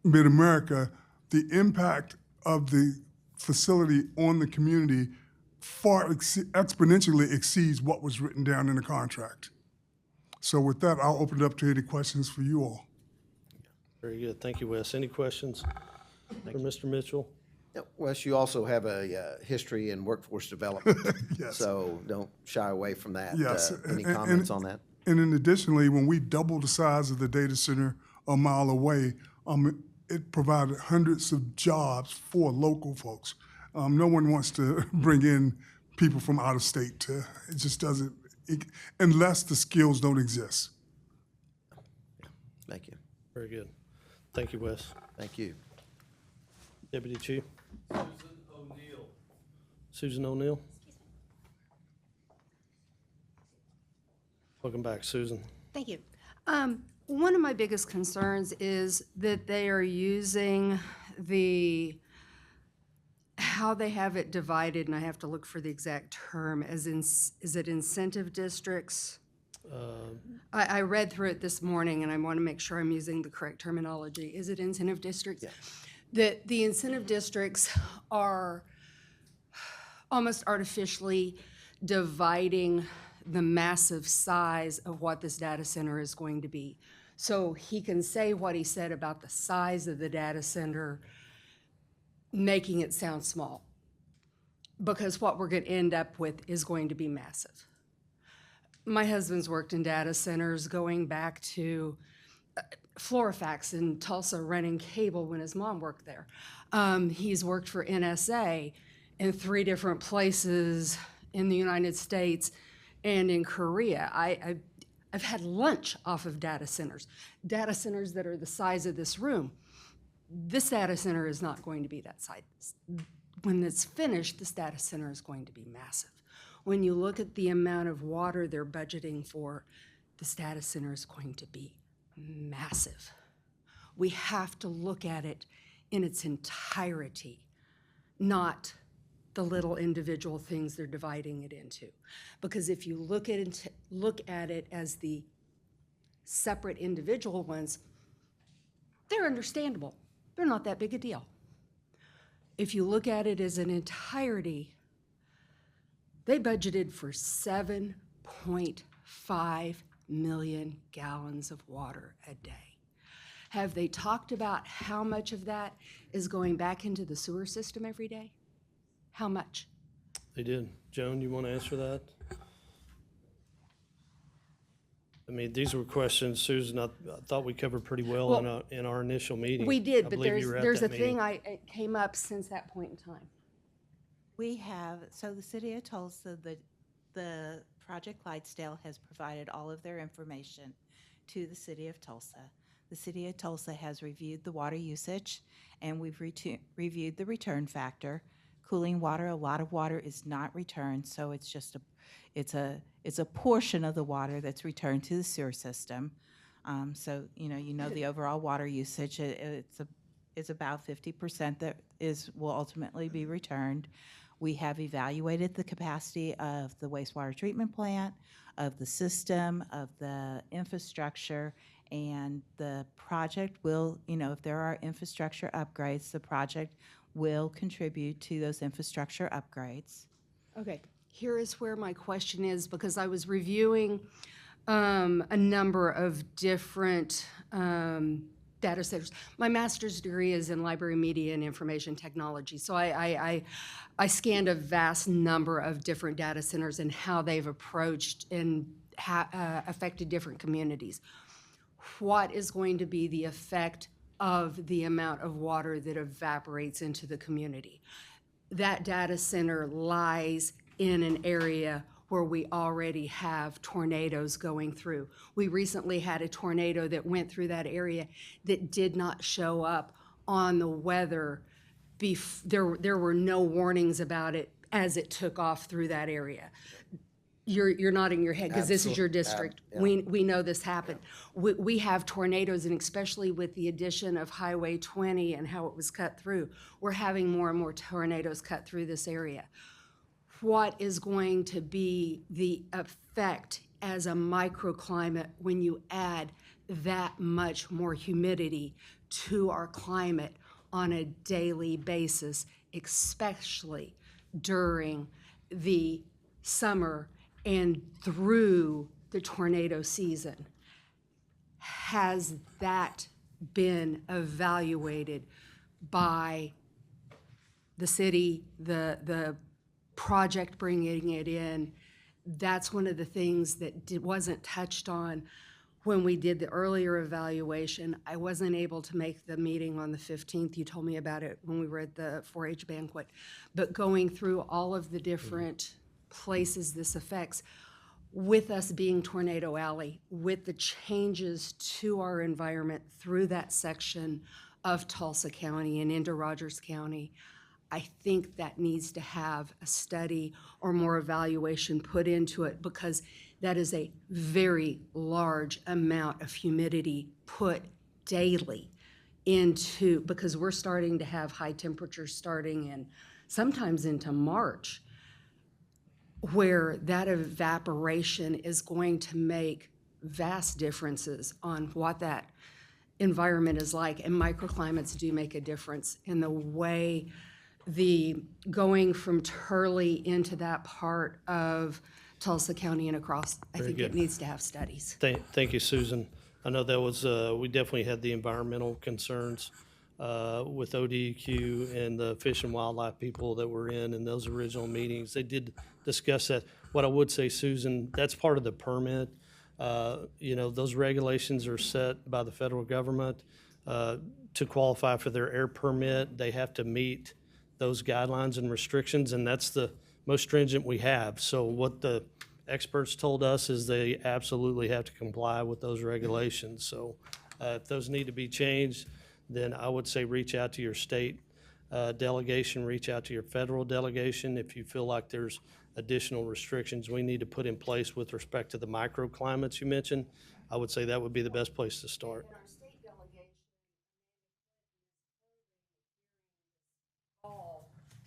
Mid-America, the impact of the facility on the community far exponentially exceeds what was written down in the contract. So with that, I'll open it up to any questions for you all. Very good. Thank you, Wes. Any questions for Mr. Mitchell? Wes, you also have a history in workforce development. Yes. So don't shy away from that. Yes. Any comments on that? And then additionally, when we doubled the size of the data center a mile away, it provided hundreds of jobs for local folks. No one wants to bring in people from out of state. It just doesn't, unless the skills don't exist. Thank you. Very good. Thank you, Wes. Thank you. Deputy Chief. Susan O'Neill. Susan O'Neill. Welcome back, Susan. Thank you. One of my biggest concerns is that they are using how they have it divided, and I have to look for the exact term, is it incentive districts? I read through it this morning, and I want to make sure I'm using the correct terminology. Is it incentive districts? Yeah. That the incentive districts are almost artificially dividing the massive size of what this data center is going to be. So he can say what he said about the size of the data center, making it sound small, because what we're going to end up with is going to be massive. My husband's worked in data centers going back to Florifax in Tulsa, running cable when his mom worked there. He's worked for NSA in 3 different places in the United States and in Korea. I've had lunch off of data centers that are the size of this room. This data center is not going to be that size. When it's finished, this data center is going to be massive. When you look at the amount of water they're budgeting for, this data center is going to be massive. We have to look at it in its entirety, not the little individual things they're dividing it into. Because if you look at it as the separate individual ones, they're understandable. They're not that big a deal. If you look at it as an entirety, they budgeted for 7.5 million gallons of water a day. Have they talked about how much of that is going back into the sewer system every day? How much? They did. Joan, you want to answer that? I mean, these were questions, Susan, I thought we covered pretty well in our initial meeting. We did, I but believe you were at there's that a thing meeting. it came up since that point in time. We have, so the city of Tulsa, the Project Clydesdale has provided all of their information to the city of Tulsa. The city of Tulsa has reviewed the water usage, and we've reviewed the return factor. Cooling water, a lot of water is not returned, so it's just it's a portion of the water that's returned to the sewer system. So you know the overall water usage. It's about 50% that will ultimately be returned. We have evaluated the capacity of the wastewater treatment plant, of the system, of the infrastructure, and the project will, if there are infrastructure upgrades, the project will contribute to those infrastructure upgrades. Okay, here is where my question is, because I was reviewing a number of different data centers. My master's degree is in library media and information technology, so I scanned a vast number of different data centers and how they've approached and affected different communities. What is going to be the effect of the amount of water that evaporates into the community? That data center lies in an area where we already have tornadoes going through. We recently had a tornado that went through that area that did not show up on the weather. There were no warnings about it as it took off through that area. You're nodding your head because this is your district. Yeah. We know this happened. We have tornadoes, and especially with the addition of Highway 20 and how it was cut through, we're having more and more tornadoes cut through this area. What is going to be the effect as a microclimate when you add that much more humidity to our climate on a daily basis, especially during the summer and through the tornado season? Has that been evaluated by the city, the project bringing it in, that's one of the things that wasn't touched on when we did the earlier evaluation. I wasn't able to make the meeting on the 15th. You told me about it when we were at the 4-H banquet. But going through all of the different places this affects, with us being Tornado Alley, with the changes to our environment through that section of Tulsa County and into Rogers County, I think that needs to have a study or more evaluation put into it, because that is a very large amount of humidity put daily into, because we're starting to have high temperatures starting in sometimes into March, where that evaporation is going to make vast differences on what that environment is like. And microclimates do make a difference in the way the going from Turley into that part of Tulsa County and across. I think it needs to have studies. Thank you, Susan. I know that was, we definitely had the environmental concerns with ODEQ and the Fish and Wildlife people that were in those original meetings. They did discuss that. What I would say, Susan, that's part of the permit. You know, those regulations are set by the federal government. To qualify for their air permit, they have to meet those guidelines and restrictions, and that's the most stringent we have. So what the experts told us is they absolutely have to comply with those regulations. So if those need to be changed, then I would say reach out to your state delegation, reach out to your federal delegation. If you feel like there's additional restrictions we need to put in place with respect to the microclimates you mentioned, I would say that would be the best place to start.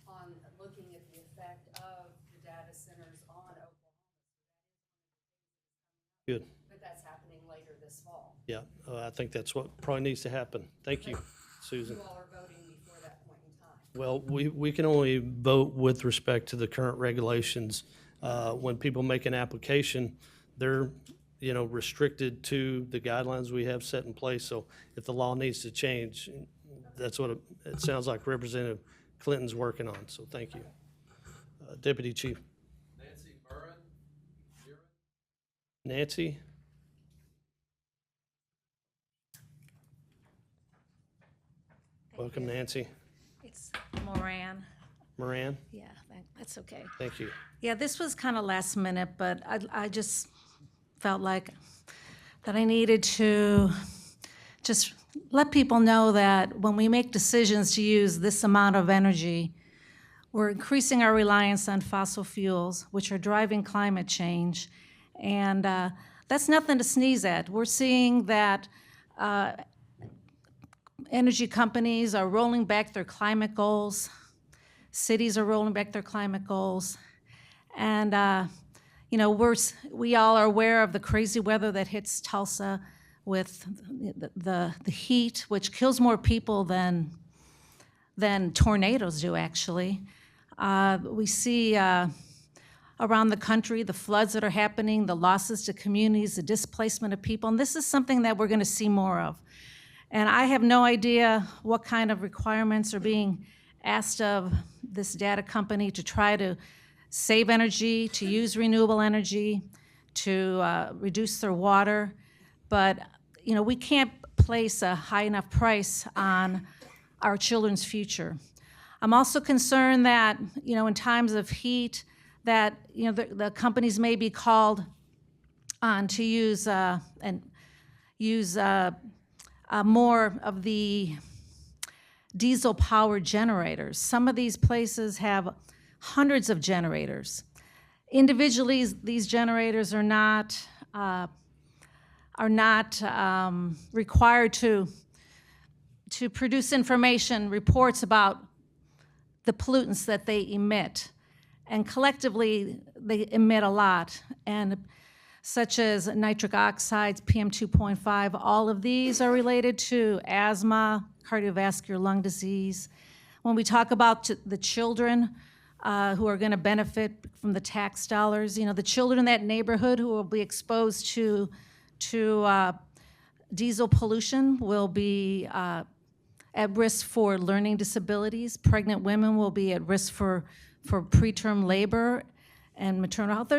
On looking at the effect of the data centers on Oklahoma. Good. But that's happening later this fall. Yeah, I think that's what probably needs to happen. Thank you, Susan. You all are voting before that point in time. Well, we can only vote with respect to the current regulations. When people make an application, they're, you know, restricted to the guidelines we have set in place. So if the law needs to change, that's what it sounds like Representative Clinton's working on. So thank you. Deputy Chief. Nancy Murren. Nancy? Welcome, Nancy. It's Moran. Moran? Yeah, that's okay. Thank you. Yeah, this was kind of last minute, but I just felt like that I needed to just let people know that when we make decisions to use this amount of energy, we're increasing our reliance on fossil fuels, which are driving climate change. And that's nothing to sneeze at. We're seeing that energy companies are rolling back their climate goals. Cities are rolling back their climate goals. And, you know, we all are aware of the crazy weather that hits Tulsa with the heat, which kills more people than tornadoes do, actually. We see around the country the floods that are happening, the losses to communities, the displacement of people, and this is something that we're going to see more of. And I have no idea what kind of requirements are being asked of this data company to try to save energy, to use renewable energy, to reduce their water. But, you know, we can't place a high enough price on our children's future. I'm also concerned that, you know, in times of heat, that, you know, the companies may be called on to use more of the diesel-powered generators. Some of these places have hundreds of generators. Individually, these generators are not required to produce information, reports about the pollutants that they emit. And collectively, they emit a lot, and such as nitric oxides, PM2.5, all of these are related to asthma, cardiovascular lung disease. When we talk about the children who are going to benefit from the tax dollars, you know, the children in that neighborhood who will be exposed to diesel pollution will be at risk for learning disabilities. Pregnant women will be at risk for preterm labor and maternal health.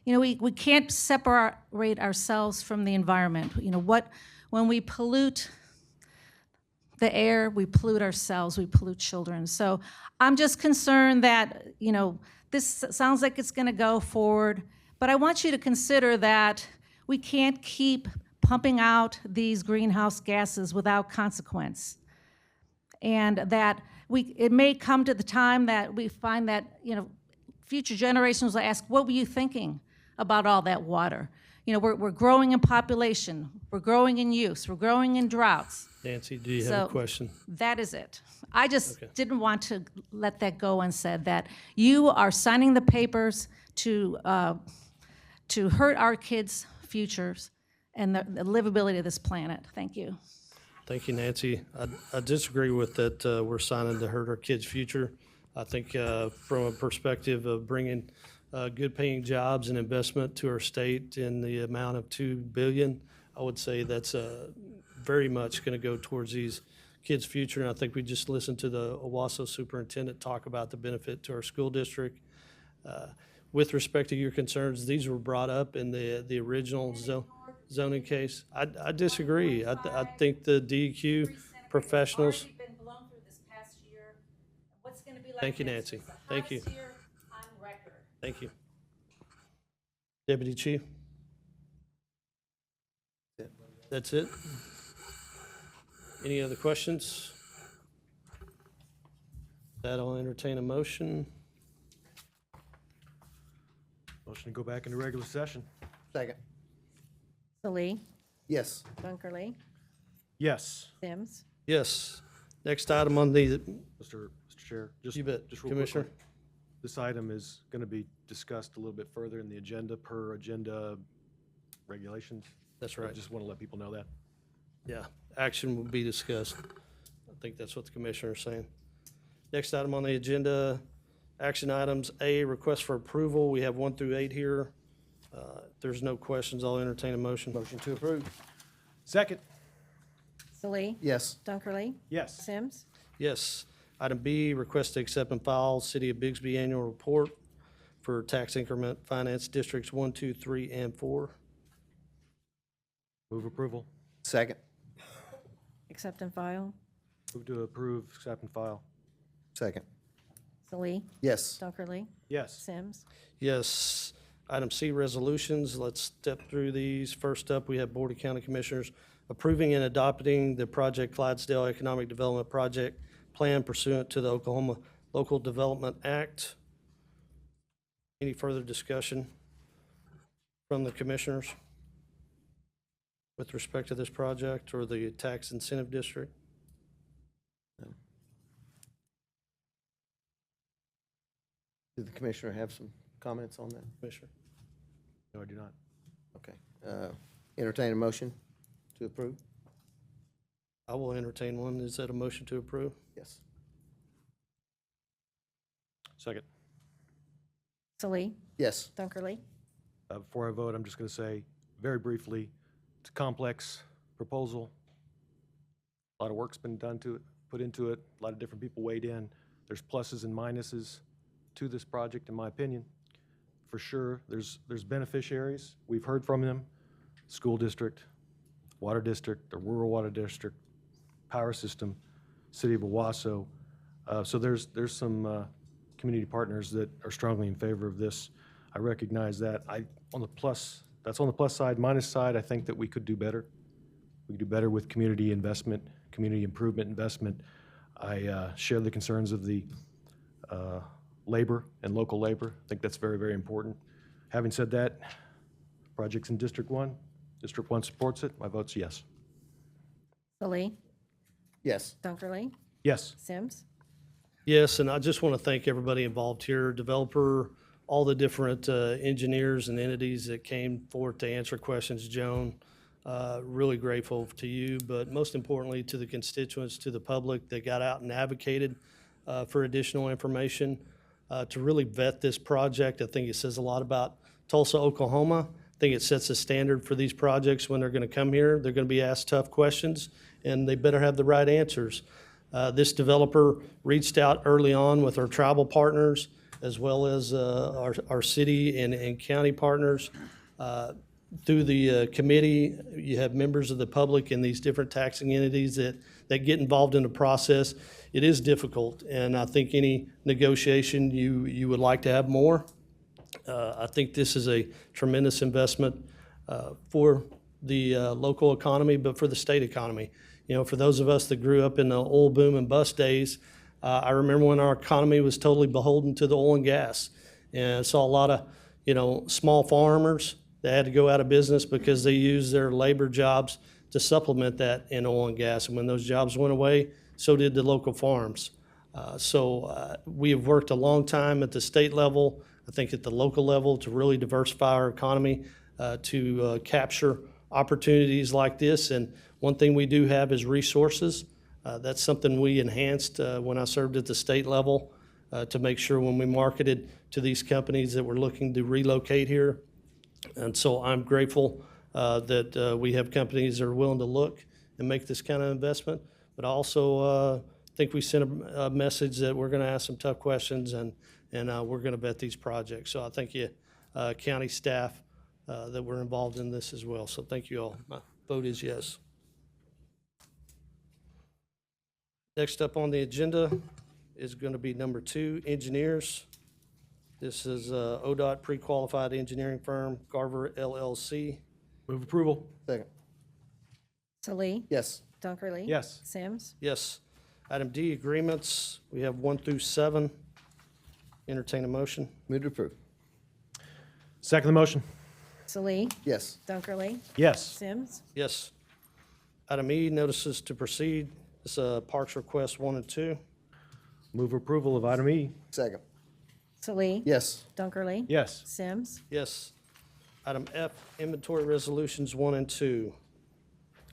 We can't separate ourselves from the environment. When we pollute the air, we pollute ourselves, we pollute children. So I'm just concerned that, this sounds like it's gonna go forward, but I want you to consider that we can't keep pumping out these greenhouse gases without consequence. And that it may come to the time that we find that, future generations will ask, what were you thinking about all that water? We're growing in population, we're growing in use, we're growing in droughts. Nancy, do you have a question? That is it. I just didn't want to let that go unsaid, that you are signing the papers to hurt our kids' futures and the livability of this planet. Thank you. Thank you, Nancy. I disagree with that. We're signing to hurt our kids' future. I think from a perspective of bringing good-paying jobs and investment to our state in the amount of $2 billion, I would say that's very much going to go towards these kids' future. And I think we just listened to the Owasso superintendent talk about the benefit to our school district. With respect to your concerns, these were brought up in the original zoning case. I disagree. I think the DEQ professionals. Thank you, Nancy. Thank you. Thank you. Deputy Chief? That's it? Any other questions? That'll entertain a motion. Motion to go back into regular session. Second. Salee, Yes. Dunkerley, Yes. Sims. Yes. Next item on the, Mr. Chair, just you bet, real Commissioner. quickly, this item is going to be discussed a little bit further in the agenda per agenda regulations. That's I right. just want to let people know that. Yeah, action will be discussed. I think that's what the commissioner is saying. Next item on the agenda, action items. A, request for approval. We have 1 through 8 here. If there's no questions, I'll entertain a motion. Motion to approve. Second. Salee, Yes. Dunkerley, Yes. Sims. Yes. Item B, request to accept and file City of Bigsby Annual Report for Tax Increment Finance Districts 1, 2, 3, and 4. Move approval. Second. Accept and file. Move to approve, accept, and file. Second. Salee, Yes. Dunkerley, Yes. Sims. Yes. Item C, resolutions. Let's step through these. First up, we have Board of County Commissioners approving and adopting the Project Clydesdale Economic Development Project Plan pursuant to the Oklahoma Local Development Act. Any further discussion from the commissioners with respect to this project or the tax incentive district? Did the commissioner have some comments on that? Commissioner? No, I do not. Okay. Entertain a motion to approve? I will entertain one. Is that a motion to approve? Yes. Second. Salee, Yes. Dunkerley, Before I vote, I'm just going to say very briefly, it's a complex proposal. A lot of work's been put into it. A lot of different people weighed in. There's pluses and minuses to this project, in my opinion. For sure, there's beneficiaries. We've heard from them. School district, water district, the rural water district, power system, city of Owasso. So there's some community partners that are strongly in favor of this. I recognize that. That's on the plus side. Minus side, I think that we could do better. We could do better with community investment, community improvement investment. I share the concerns of the labor and local labor. I think that's very, very important. Having said that, project's in District 1. District 1 supports it. My vote's yes. Salee, Yes. Dunkerley, Yes. Sims. Yes, and I just want to thank everybody involved here, developer, all the different engineers and entities that came forward to answer questions. Joan, really grateful to you, but most importantly to the constituents, to the public that got out and advocated for additional information to really vet this project. I think it says a lot about Tulsa, Oklahoma. I think it sets a standard for these projects when they're going to come here. They're going to be asked tough questions, and they better have the right answers. This developer reached out early on with our tribal partners as well as our city and county partners. Through the committee, you have members of the public and these different taxing entities that get involved in the process. It is difficult, and I think any negotiation, you would like to have more. I think this is a tremendous investment for the local economy, but for the state economy. You know, for those of us that grew up in the oil boom and bust days, I remember when our economy was totally beholden to the oil and gas. And I saw a lot of, you know, small farmers that had to go out of business because they used their labor jobs to supplement that in oil and gas. And when those jobs went away, so did the local farms. We have worked a long time at the state level, I think at the local level, to really diversify our economy, to capture opportunities like this. And one thing we do have is resources. That's something we enhanced when I served at the state level to make sure when we marketed to these companies that were looking to relocate here. And so I'm grateful that we have companies that are willing to look and make this kind of investment. But I also think we sent a message that we're going to ask some tough questions and we're going to vet these projects. So I thank you, county staff, that were involved in this as well. So thank you all. My vote is yes. Next up on the agenda is going to be number 2, engineers. This is ODOT pre-qualified engineering firm, Garver LLC. Move approval. Second. Salee. Yes. Dunkerley. Yes. Sims. Yes. Item D, agreements. We have 1 through 7. Entertain a motion. Move to approve. Second the motion. Salee. Yes. Dunkerley. Yes. Sims. Yes. Item E, notices to proceed. This is parks request 1 and 2. Move approval of item E. Second. Salee. Yes. Dunkerley. Yes. Sims. Yes. Item F, inventory resolutions 1 and 2.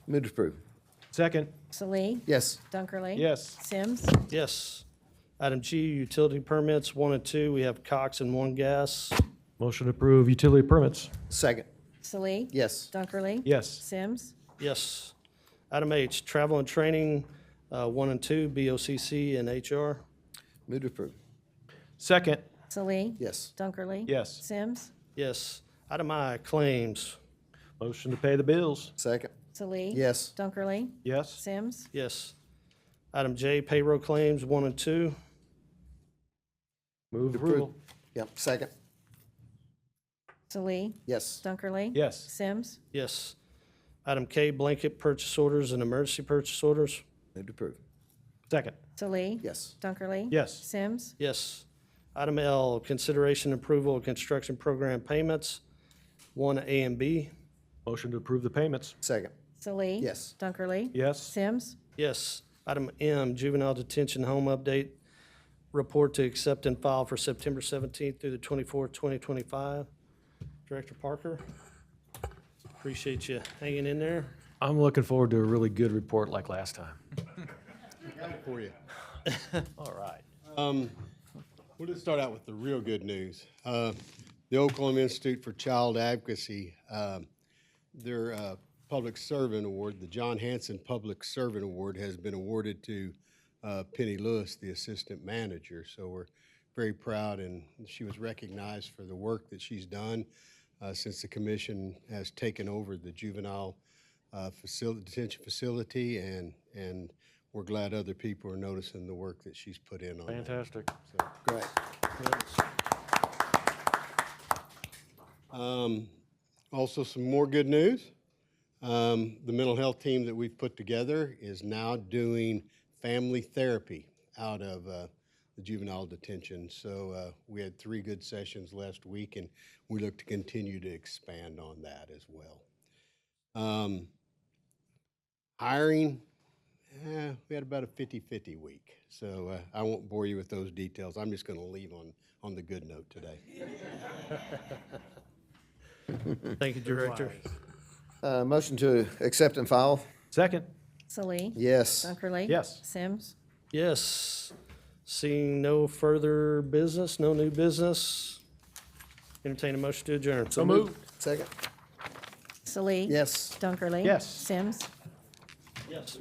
Move to approve. Second. Salee. Yes. Dunkerley. Yes. Sims. Yes. Item G, utility permits 1 and 2. We have Cox and 1 Gas. Motion to approve utility permits. Second. Salee. Yes. Dunkerley. Yes. Sims. Yes. Item H, travel and training 1 and 2, BOCC and HR. Move to approve. Second. Salee. Yes. Dunkerley. Yes. Sims. Yes. Item I, claims. Motion to pay the bills. Second. Salee. Yes. Dunkerley. Yes. Sims. Yes. Item J, payroll claims 1 and 2. Move approval. Yep. Second. Salee. Yes. Dunkerley. Yes. Sims. Yes. Item K, blanket purchase orders and emergency purchase orders. Move to approve. Second. Salee. Yes. Dunkerley. Yes. Sims. Yes. Item L, consideration approval of construction program payments 1A and B. Motion to approve the payments. Second. Salee. Yes. Dunkerley. Yes. Sims. Yes. Item M, juvenile detention home update report to accept and file for September 17th through the 24th, 2025. Director Parker, appreciate you hanging in there. I'm looking forward to a really good report like last time. Got it for you. All right. We'll just start out with the real good news. The Oklahoma Institute for Child Advocacy, their Public Servant Award, the John Hanson Public Servant Award, has been awarded to Penny Lewis, the assistant manager. So we're very proud, and she was recognized for the work that she's done since the commission has taken over the juvenile detention facility, and we're glad other people are noticing the work that she's put in on that. Fantastic. So, Great. Also, some more good news. The mental health team that we've put together is now doing family therapy out of the juvenile detention. So we had 3 good sessions last week, and we look to continue to expand on that as well. Hiring, we had about a 50-50 week. So I won't bore you with those details. I'm just going to leave on the good note today. Thank you, Director. Motion to accept and file. Second. Salee. Yes. Dunkerley. Yes. Sims. Yes. Seeing no further business, no new business, entertain a motion to adjourn. So moved. Second. Salee. Yes. Dunkerley. Yes. Sims. Yes.